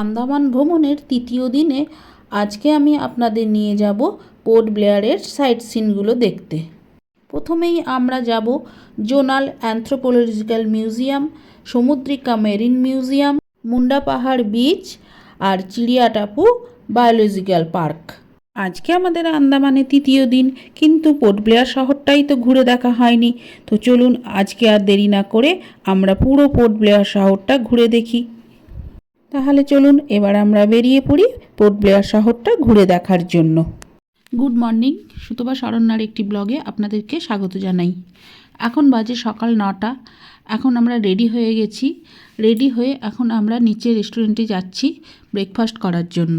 আন্দামান ভ্রমণের তৃতীয় দিনে আজকে আমি আপনাদের নিয়ে যাব পোর্ট ব্লেয়ারের সাইট সিনগুলো দেখতে। প্রথমেই আমরা যাব zonal anthropological museum, Samudrika marine museum, Munda Pahar beach আর চিড়িয়াটাপু বায়োলজিক্যাল পার্ক। আজকে আমাদের আন্দামানে তৃতীয় দিন, কিন্তু পোর্ট ব্লেয়ার শহরটাই তো ঘুরে দেখা হয়নি। তো চলুন আজকে আর দেরি না করে আমরা পুরো পোর্ট ব্লেয়ার শহরটা ঘুরে দেখি। তাহলে চলুন এবার আমরা বেরিয়ে পড়ি পোর্ট ব্লেয়ার শহরটা ঘুরে দেখার জন্য। গুড মর্নিং, সুতপা শরণ্যার একটি ব্লগে আপনাদেরকে স্বাগত জানাই। এখন বাজে সকাল 9টা। এখন আমরা রেডি হয়ে গেছি। রেডি হয়ে এখন আমরা নিচে রেস্টুরেন্টে যাচ্ছি ব্রেকফাস্ট করার জন্য।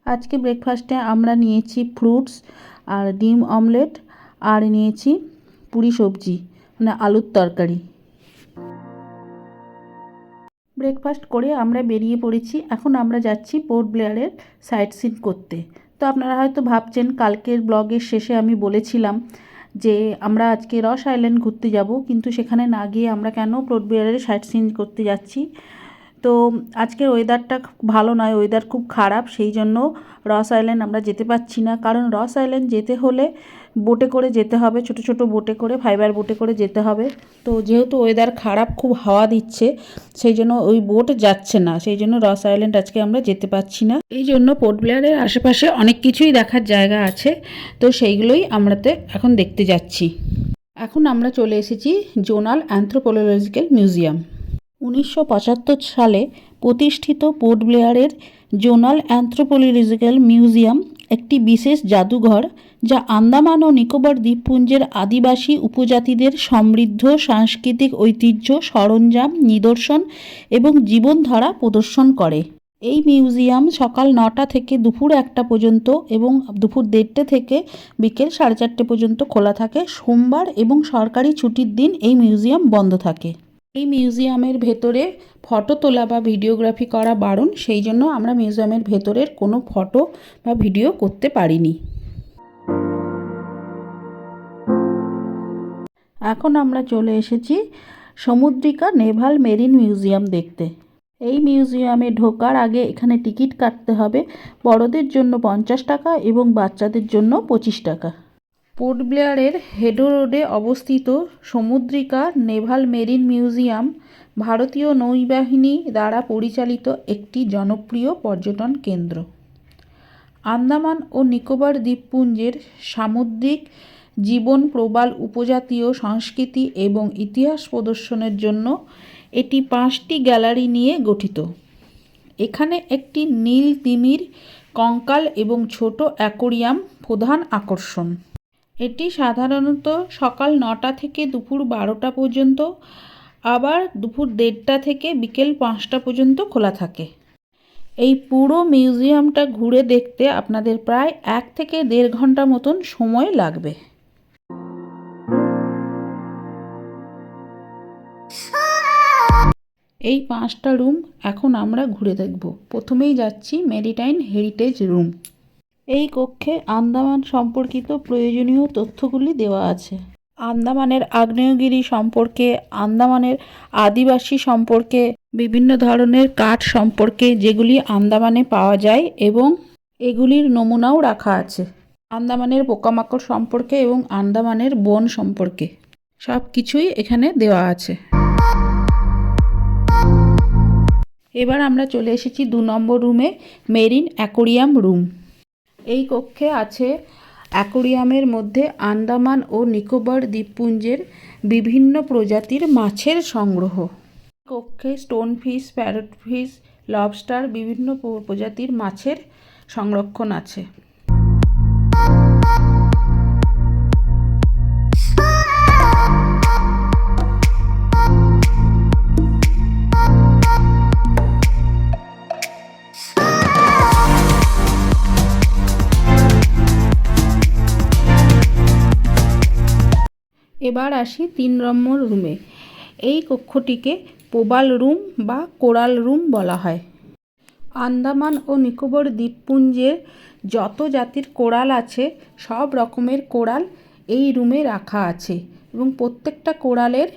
আজকে ব্রেকফাস্টে আমরা নিয়েছি ফ্রুটস আর ডিম অমলেট আর নিয়েছি পুরি সবজি, মানে আলুর তরকারি। ব্রেকফাস্ট করে আমরা বেরিয়ে পড়েছি। এখন আমরা যাচ্ছি পোর্ট ব্লেয়ারের সাইট সিন করতে। তো আপনারা হয়তো ভাবছেন, কালকের ব্লগের শেষে আমি বলেছিলাম যে আমরা আজকে রস আইল্যান্ড ঘুরতে যাব, কিন্তু সেখানে না গিয়ে আমরা কেন পোর্ট ব্লেয়ারের সাইট সিন করতে যাচ্ছি। তো আজকের ওয়েদারটা ভালো নয়, ওয়েদার খুব খারাপ, সেই জন্য রস আইল্যান্ড আমরা যেতে পারছি না। কারণ রস আইল্যান্ড যেতে হলে বোটে করে যেতে হবে, ছোট ছোট বোটে করে, ফাইবার বোটে করে যেতে হবে। তো যেহেতু ওয়েদার খারাপ, খুব হাওয়া দিচ্ছে, সেই জন্য ওই বোট যাচ্ছে না, সেই জন্য রস আইল্যান্ড আজকে আমরা যেতে পারছি না। এই জন্য পোর্ট ব্লেয়ারের আশেপাশে অনেক কিছুই দেখার জায়গা আছে, তো সেইগুলোই আমরাতে এখন দেখতে যাচ্ছি। এখন আমরা চলে এসেছি জোনাল অ্যানথ্রোপোলজিক্যাল মিউজিয়াম। 1975 সালে প্রতিষ্ঠিত পোর্ট ব্লেয়ারের জোনাল অ্যানথ্রোপোলজিক্যাল মিউজিয়াম একটি বিশেষ জাদুঘর, যা আন্দামান ও নিকোবর দ্বীপপুঞ্জের আদিবাসী উপজাতিদের সমৃদ্ধ সাংস্কৃতিক ঐতিহ্য, সরঞ্জাম, নিদর্শন এবং জীবনধারা প্রদর্শন করে। এই মিউজিয়াম সকাল 9টা থেকে দুপুর 1টা পর্যন্ত এবং দুপুর 1:30 থেকে বিকেল 4:30 পর্যন্ত খোলা থাকে। সোমবার এবং সরকারি ছুটির দিন এই মিউজিয়াম বন্ধ থাকে। এই মিউজিয়ামের ভেতরে ফটো তোলা বা ভিডিওগ্রাফি করা বারণ, সেই জন্য আমরা মিউজিয়ামের ভেতরের কোনো ফটো বা ভিডিও করতে পারিনি। এখন আমরা চলে এসেছি সমুদ্রিকা নেভাল মেরিন মিউজিয়াম দেখতে। এই মিউজিয়ামে ঢোকার আগে এখানে টিকিট কাটতে হবে। বড়দের জন্য 50 টাকা এবং বাচ্চাদের জন্য 25 টাকা। পোর্ট ব্লেয়ারের হেডো রোডে অবস্থিত সমুদ্রিকা নেভাল মেরিন মিউজিয়াম ভারতীয় নৌবাহিনী দ্বারা পরিচালিত একটি জনপ্রিয় পর্যটন কেন্দ্র। আন্দামান ও নিকোবর দ্বীপপুঞ্জের সামুদ্রিক জীবন, প্রবাল, উপজাতীয় সংস্কৃতি এবং ইতিহাস প্রদর্শনের জন্য এটি 5টি গ্যালারি নিয়ে গঠিত। এখানে একটি নীল তিমির কঙ্কাল এবং ছোট অ্যাকোয়ারিয়াম প্রধান আকর্ষণ। এটি সাধারণত সকাল 9টা থেকে দুপুর 12টা পর্যন্ত, আবার দুপুর 1:30টা থেকে বিকেল 5টা পর্যন্ত খোলা থাকে। এই পুরো মিউজিয়ামটা ঘুরে দেখতে আপনাদের প্রায় 1 থেকে 1.5 ঘন্টা মতন সময় লাগবে। এই 5টা রুম এখন আমরা ঘুরে দেখব। প্রথমেই যাচ্ছি মেরিটাইম হেরিটেজ রুম। এই কক্ষে আন্দামান সম্পর্কিত প্রয়োজনীয় তথ্যগুলি দেওয়া আছে। আন্দামানের আগ্নেয়গিরি সম্পর্কে, আন্দামানের আদিবাসী সম্পর্কে, বিভিন্ন ধরনের কাঠ সম্পর্কে যেগুলি আন্দামানে পাওয়া যায় এবং এগুলির নমুনাও রাখা আছে। আন্দামানের পোকামাকড় সম্পর্কে এবং আন্দামানের বন সম্পর্কে সব কিছুই এখানে দেওয়া আছে। এবার আমরা চলে এসেছি 2 নম্বর রুমে, মেরিন অ্যাকোয়ারিয়াম রুম। এই কক্ষে আছে অ্যাকোয়ারিয়ামের মধ্যে আন্দামান ও নিকোবর দ্বীপপুঞ্জের বিভিন্ন প্রজাতির মাছের সংগ্রহ। কক্ষে stone fish, parrot fish, lobster, বিভিন্ন প্রজাতির মাছের সংরক্ষণ আছে। এবার আসি 3 নম্বর রুমে। এই কক্ষটিকে প্রবাল রুম বা কোরাল রুম বলা হয়। আন্দামান ও নিকোবর দ্বীপপুঞ্জের যত জাতির কোরাল আছে সব রকমের কোরাল এই রুমে রাখা আছে এবং প্রত্যেকটা কোরালের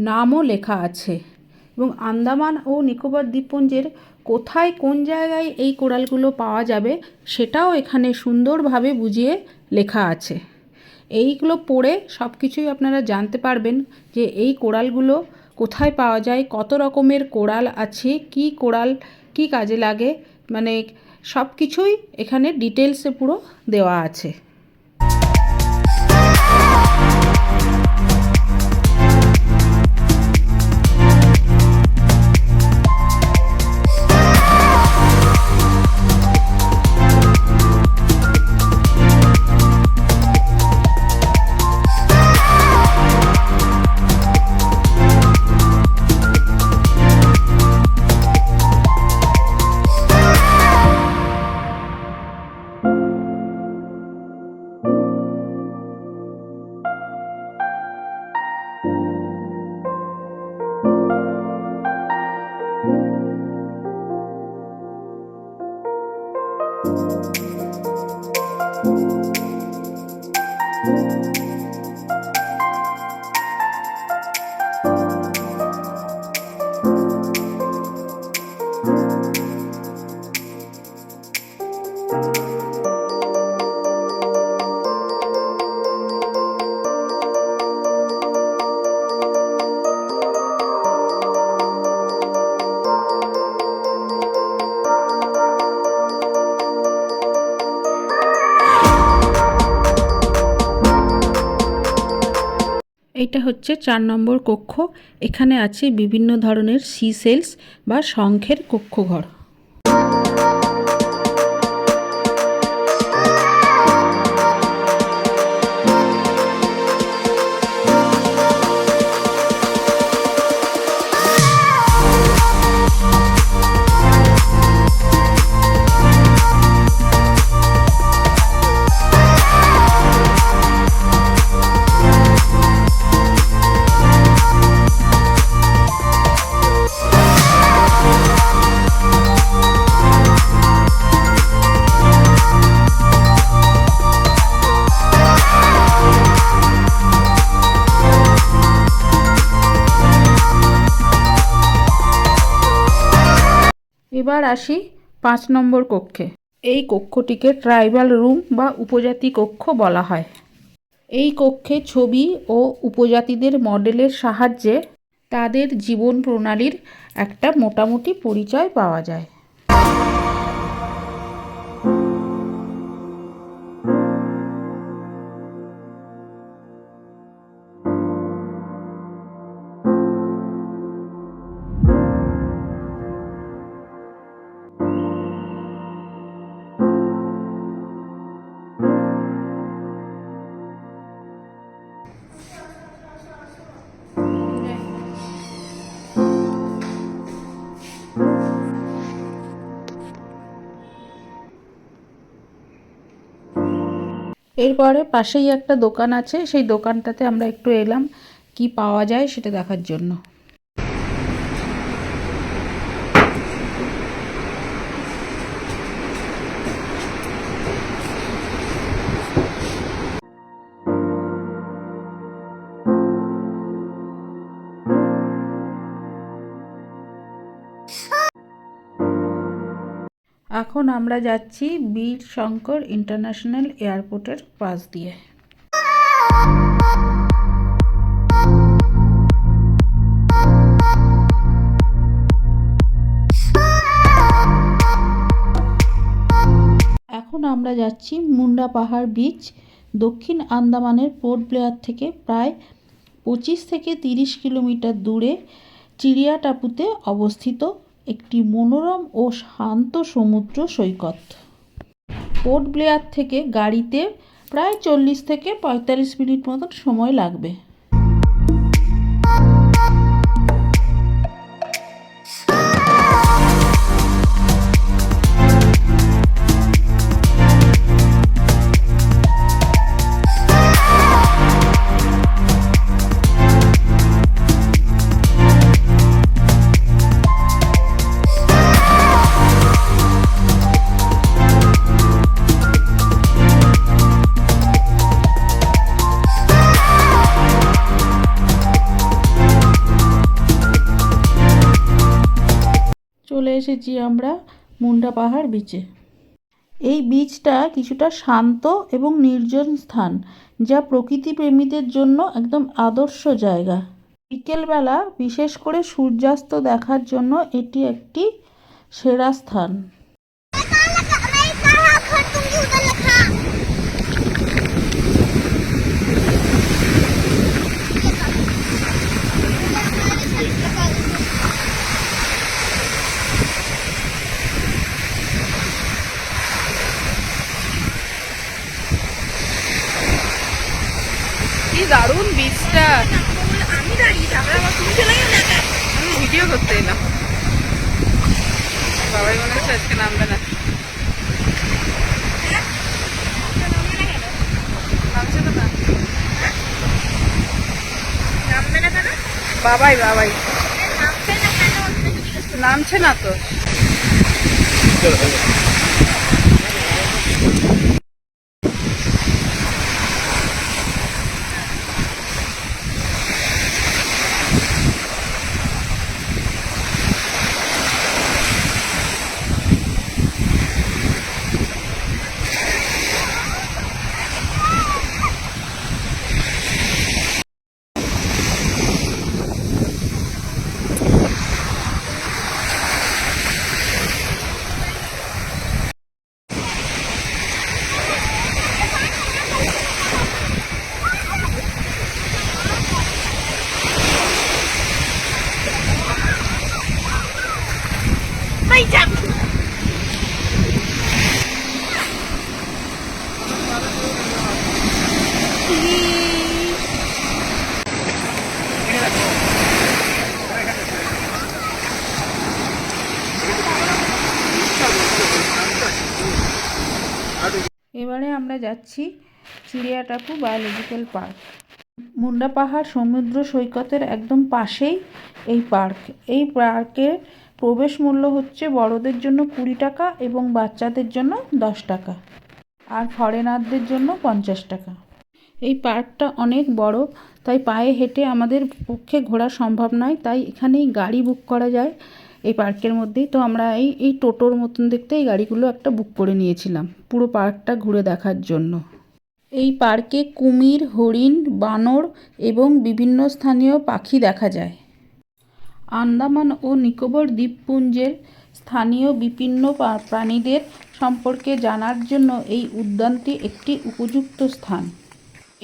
নামও লেখা আছে। এবং আন্দামান ও নিকোবর দ্বীপপুঞ্জের কোথায় কোন জায়গায় এই কোরালগুলো পাওয়া যাবে সেটাও এখানে সুন্দরভাবে বুঝিয়ে লেখা আছে। এইগুলো পড়ে সব কিছুই আপনারা জানতে পারবেন যে এই কোরালগুলো কোথায় পাওয়া যায়, কত রকমের কোরাল আছে, কি কোরাল কি কাজে লাগে, মানে সব কিছুই এখানে ডিটেলসে পুরো দেওয়া আছে। এইটা হচ্ছে 4 নম্বর কক্ষ। এখানে আছে বিভিন্ন ধরনের সি সেলস বা শঙ্খের কক্ষঘর। এবার আসি 5 নম্বর কক্ষে। এই কক্ষটিকে ট্রাইবাল রুম বা উপজাতি কক্ষ বলা হয়। এই কক্ষে ছবি ও উপজাতিদের মডেলের সাহায্যে তাদের জীবন প্রণালীর একটা মোটামুটি পরিচয় পাওয়া যায়। এরপরে পাশেই একটা দোকান আছে, সেই দোকানটাতে আমরা একটু এলাম কি পাওয়া যায় সেটা দেখার জন্য। এখন আমরা যাচ্ছি বীর শঙ্কর ইন্টারন্যাশনাল এয়ারপোর্টের পাশ দিয়ে। এখন আমরা যাচ্ছি মুন্ডা পাহাড় বিচ। দক্ষিণ আন্দামানের পোর্ট ব্লেয়ার থেকে প্রায় 25 থেকে 30 কিলোমিটার দূরে চিড়িয়া টাপুতে অবস্থিত একটি মনোরম ও শান্ত সমুদ্র সৈকত। পোর্ট ব্লেয়ার থেকে গাড়িতে প্রায় 40 থেকে 45 মিনিট মতন সময় লাগবে। চলে এসেছি আমরা মুন্ডা পাহাড় বিচে। এই বিচটা কিছুটা শান্ত এবং নির্জন স্থান, যা প্রকৃতি প্রেমীদের জন্য একদম আদর্শ জায়গা। বিকেলবেলা বিশেষ করে সূর্যাস্ত দেখার জন্য এটি একটি সেরা স্থান। কি দারুণ বীজটা। আমি দাঁড়িয়ে তুমি চলে গেলে আমি ভিডিও করতে এলাম। বাবাই মনে হচ্ছে আজকে নামবে না। নামছে তো না, নামবে না কেন? বাবাই নামছে না তো। এবারে আমরা যাচ্ছি চিড়িয়াটাপু বায়োলজিক্যাল পার্ক। মুন্ডা পাহাড় সমুদ্র সৈকতের একদম পাশেই এই পার্ক। এই পার্কের প্রবেশ মূল্য হচ্ছে বড়দের জন্য 20 টাকা এবং বাচ্চাদের জন্য 10 টাকা, আর ফরেনারদের জন্য 50 টাকা। এই পার্কটা অনেক বড়, তাই পায়ে হেঁটে আমাদের পক্ষে ঘোরা সম্ভব নয়, তাই এখানেই গাড়ি বুক করা যায় এই পার্কের মধ্যেই। তো আমরা এই টোটোর মতন দেখতে এই গাড়িগুলো একটা বুক করে নিয়েছিলাম পুরো পার্কটা ঘুরে দেখার জন্য। এই পার্কে কুমির, হরিণ, বানর এবং বিভিন্ন স্থানীয় পাখি দেখা যায়। আন্দামান ও নিকোবর দ্বীপপুঞ্জের স্থানীয় বিভিন্ন প্রাণীদের সম্পর্কে জানার জন্য এই উদ্যানটি একটি উপযুক্ত স্থান।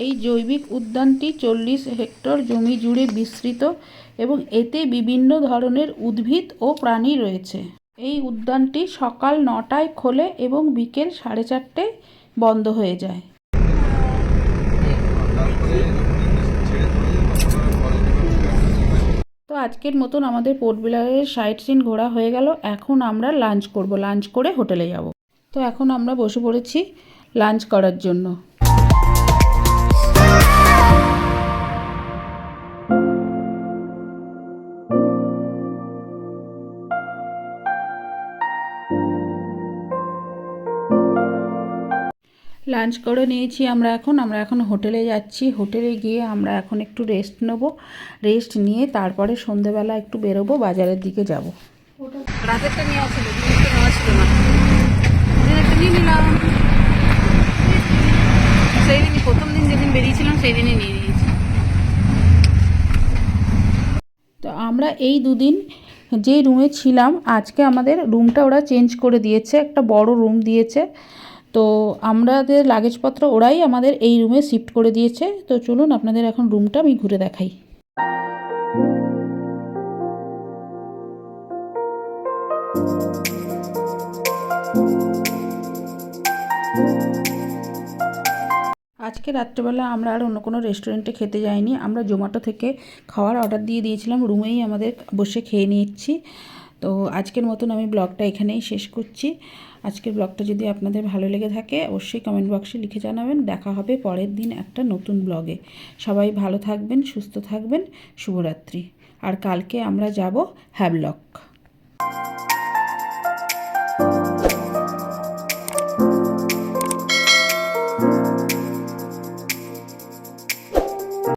এই জৈবিক উদ্যানটি 40 হেক্টর জমি জুড়ে বিস্তৃত এবং এতে বিভিন্ন ধরনের উদ্ভিদ ও প্রাণী রয়েছে। এই উদ্যানটি সকাল 9টায় খোলে এবং বিকেল 4:30টায় বন্ধ হয়ে যায়। তো আজকের মতন আমাদের পোর্ট ব্লেয়ারের সাইট সিন ঘোরা হয়ে গেল। এখন আমরা লাঞ্চ করব, লাঞ্চ করে হোটেলে যাব। তো এখন আমরা বসে পড়েছি লাঞ্চ করার জন্য। লাঞ্চ করে নিয়েছি আমরা এখন হোটেলে যাচ্ছি। হোটেলে গিয়ে আমরা এখন একটু রেস্ট নেব। রেস্ট নিয়ে তারপরে সন্ধেবেলা একটু বেরোবো, বাজারের দিকে যাব। রাতেরটা নিয়ে আসছিল, জিনিসটা নেওয়া ছিল না, একটা নিয়ে নিলাম। সেই দিনই প্রথম দিন যেদিন বেরিয়েছিলাম সেই দিনই নিয়ে নিয়েছি। তো আমরা এই দুদিন যে রুমে ছিলাম, আজকে আমাদের রুমটা ওরা চেঞ্জ করে দিয়েছে, একটা বড় রুম দিয়েছে। তো আমাদের লাগেজপত্র ওরাই আমাদের এই রুমে শিফট করে দিয়েছে। তো চলুন আপনাদের এখন রুমটা আমি ঘুরে দেখাই। আজকে রাত্রেবেলা আমরা আর অন্য কোনো রেস্টুরেন্টে খেতে যাইনি, আমরা জোম্যাটো থেকে খাওয়ার অর্ডার দিয়ে দিয়েছিলাম, রুমেই আমাদের বসে খেয়ে নিচ্ছি। তো আজকের মতন আমি ব্লগটা এখানেই শেষ করছি। আজকের ব্লগটা যদি আপনাদের ভালো লেগে থাকে অবশ্যই কমেন্ট বক্সে লিখে জানাবেন। দেখা হবে পরের দিন একটা নতুন ব্লগে। সবাই ভালো থাকবেন, সুস্থ থাকবেন, শুভরাত্রি। আর কালকে আমরা যাব হ্যাভলক।